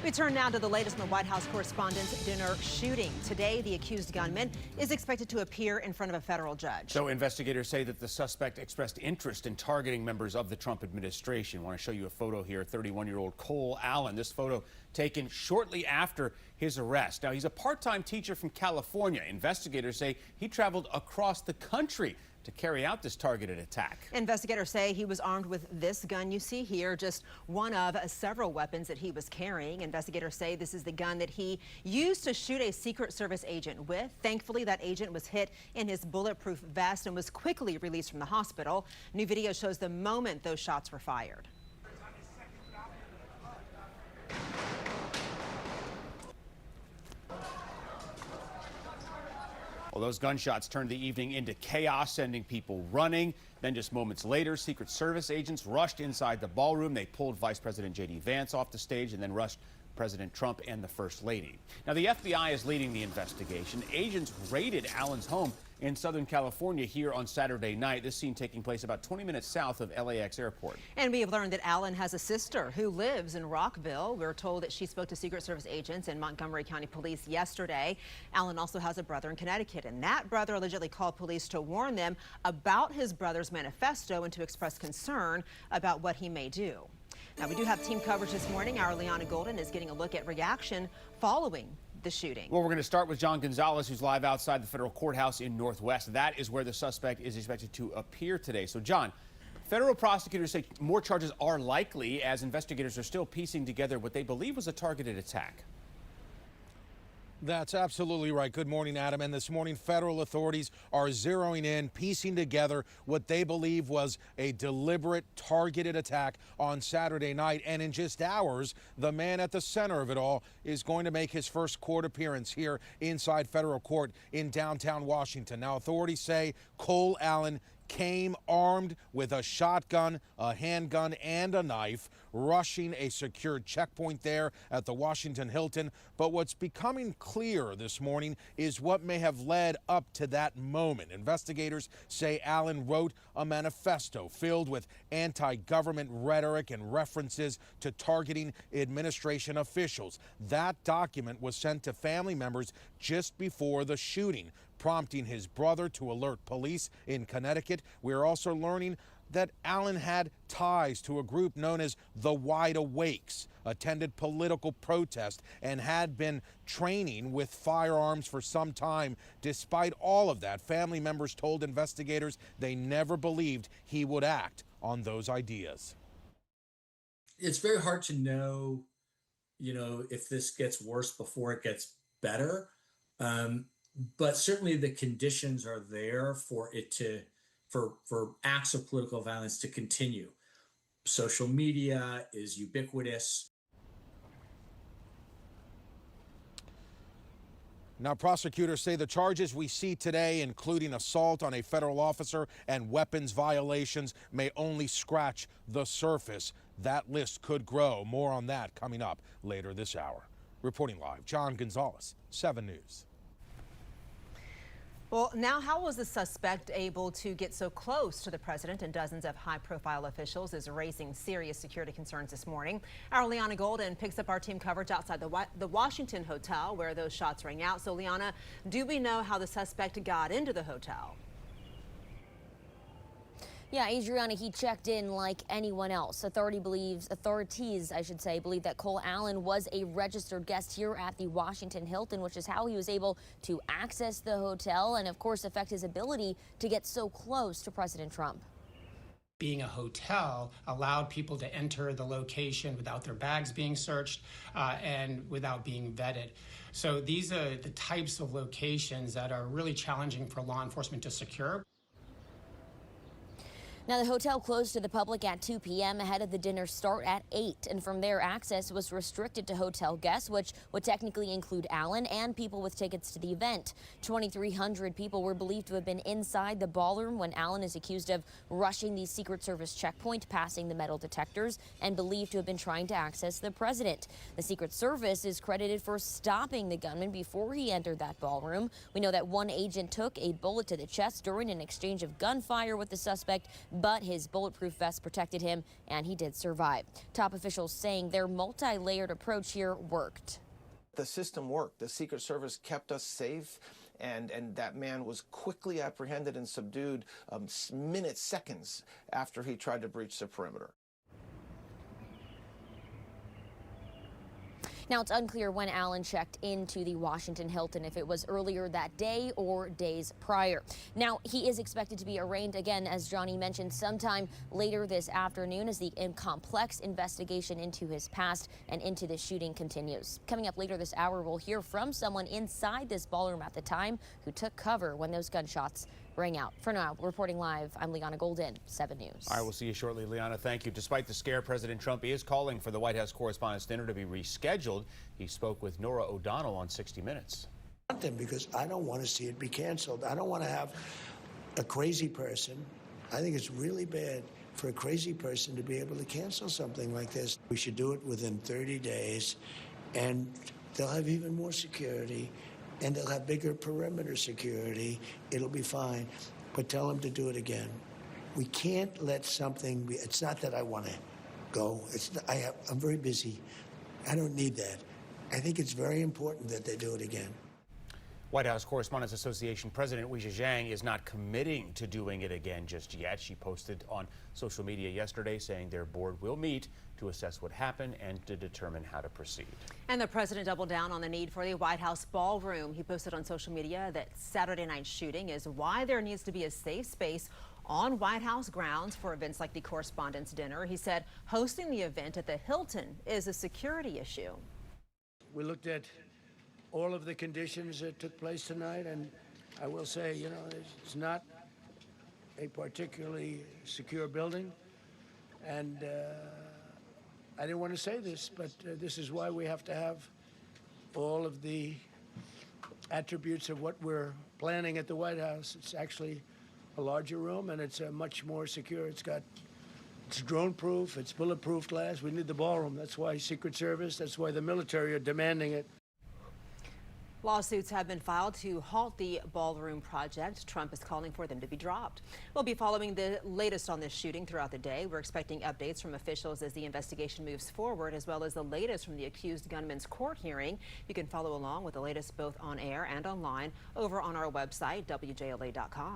We turn now to the latest in the White House Correspondents Dinner shooting. Today, the accused gunman is expected to appear in front of a federal judge. So investigators say that the suspect expressed interest in targeting members of the Trump administration. I want to show you a photo here. 31-year-old Cole Allen. This photo taken shortly after his arrest. Now, he's a part-time teacher from California. Investigators say he traveled across the country to carry out this targeted attack. Investigators say he was armed with this gun you see here, just one of several weapons that he was carrying. Investigators say this is the gun that he used to shoot a Secret Service agent with. Thankfully, that agent was hit in his bulletproof vest and was quickly released from the hospital. New video shows the moment those shots were fired. Well, those gunshots turned the evening into chaos, sending people running. Then just moments later, Secret Service agents rushed inside the ballroom. They pulled Vice President J.D. Vance off the stage and then rushed President Trump and the First Lady. Now, the FBI is leading the investigation. Agents raided Allen's home in Southern California here on Saturday night. This scene taking place about 20 minutes south of LAX airport. And we have learned that Allen has a sister who lives in Rockville. We're told that she spoke to Secret Service agents and Montgomery County Police yesterday. Allen also has a brother in Connecticut, and that brother allegedly called police to warn them about his brother's manifesto and to express concern about what he may do. Now, we do have team coverage this morning. Our Liana Golden is getting a look at reaction following the shooting. Well, we're going to start with John Gonzalez, who's live outside the federal courthouse in Northwest. That is where the suspect is expected to appear today. So, John, federal prosecutors say more charges are likely as investigators are still piecing together what they believe was a targeted attack. That's absolutely right. Good morning, Adam. And this morning, federal authorities are zeroing in, piecing together what they believe was a deliberate, targeted attack on Saturday night. And in just hours, the man at the center of it all is going to make his first court appearance here inside federal court in downtown Washington. Now, authorities say Cole Allen came armed with a shotgun, a handgun, and a knife, rushing a secured checkpoint there at the Washington Hilton. But what's becoming clear this morning is what may have led up to that moment. Investigators say Allen wrote a manifesto filled with anti-government rhetoric and references to targeting administration officials. That document was sent to family members just before the shooting, prompting his brother to alert police in Connecticut. We're also learning that Allen had ties to a group known as the Wide Awakes, attended political protest, and had been training with firearms for some time. Despite all of that, family members told investigators they never believed he would act on those ideas. It's very hard to know, if this gets worse before it gets better. But certainly the conditions are there for it to, for acts of political violence to continue. Social media is ubiquitous. Now, prosecutors say the charges we see today, including assault on a federal officer and weapons violations, may only scratch the surface. That list could grow. More on that coming up later this hour. Reporting live, John Gonzalez, 7 News. Well, now how was the suspect able to get so close to the president, and dozens of high-profile officials is raising serious security concerns this morning. Our Liana Golden picks up our team coverage outside the Washington Hotel where those shots rang out. So, Liana, do we know how the suspect got into the hotel? Yeah, Adriana, he checked in like anyone else. Authorities believe that Cole Allen was a registered guest here at the Washington Hilton, which is how he was able to access the hotel and, of course, affect his ability to get so close to President Trump. Being a hotel allowed people to enter the location without their bags being searched and without being vetted. So these are the types of locations that are really challenging for law enforcement to secure. Now, the hotel closed to the public at 2 p.m. ahead of the dinner start at 8. And from there, access was restricted to hotel guests, which would technically include Allen and people with tickets to the event. 2,300 people were believed to have been inside the ballroom when Allen is accused of rushing the Secret Service checkpoint, passing the metal detectors, and believed to have been trying to access the president. The Secret Service is credited for stopping the gunman before he entered that ballroom. We know that one agent took a bullet to the chest during an exchange of gunfire with the suspect but his bulletproof vest protected him and he did survive. Top officials saying their multi-layered approach here worked. The system worked. The Secret Service kept us safe, and that man was quickly apprehended and subdued minutes, seconds after he tried to breach the perimeter. Now, it's unclear when Allen checked into the Washington Hilton, if it was earlier that day or days prior. Now, he is expected to be arraigned again, as Johnny mentioned, sometime later this afternoon as the complex investigation into his past and into this shooting continues. Coming up later this hour, we'll hear from someone inside this ballroom at the time who took cover when those gunshots rang out. For now, reporting live, I'm Liana Golden, 7 News. All right, we'll see you shortly, Liana. Thank you. Despite the scare, President Trump is calling for the White House Correspondents Dinner to be rescheduled. He spoke with Norah O'Donnell on 60 Minutes. Because I don't want to see it be canceled. I don't want to have a crazy person. I think it's really bad for a crazy person to be able to cancel something like this. We should do it within 30 days, and they'll have even more security. And they'll have bigger perimeter security. It'll be fine. But tell them to do it again. We can't let something be. It's not that I want to go. I'm very busy. I don't need that. I think it's very important that they do it again. White House Correspondents Association President Zhang is not committing to doing it again just yet. She posted on social media yesterday saying their board will meet to assess what happened and to determine how to proceed. And the president doubled down on the need for the White House ballroom. He posted on social media that Saturday night shooting is why there needs to be a safe space on White House grounds for events like the Correspondents' Dinner. He said hosting the event at the Hilton is a security issue. We looked at all of the conditions that took place tonight, and I will say, you know, it's not a particularly secure building, and I didn't want to say this, but this is why we have to have all of the attributes of what we're planning at the White House. It's actually a larger room, and it's much more secure. It's drone-proof, it's bulletproof glass. We need the ballroom. That's why Secret Service, that's why the military are demanding it. Lawsuits have been filed to halt the ballroom project. Trump is calling for them to be dropped. We'll be following the latest on this shooting throughout the day. We're expecting updates from officials as the investigation moves forward, as well as the latest from the accused gunman's court hearing. You can follow along with the latest both on air and online over on our website, WJLA.com.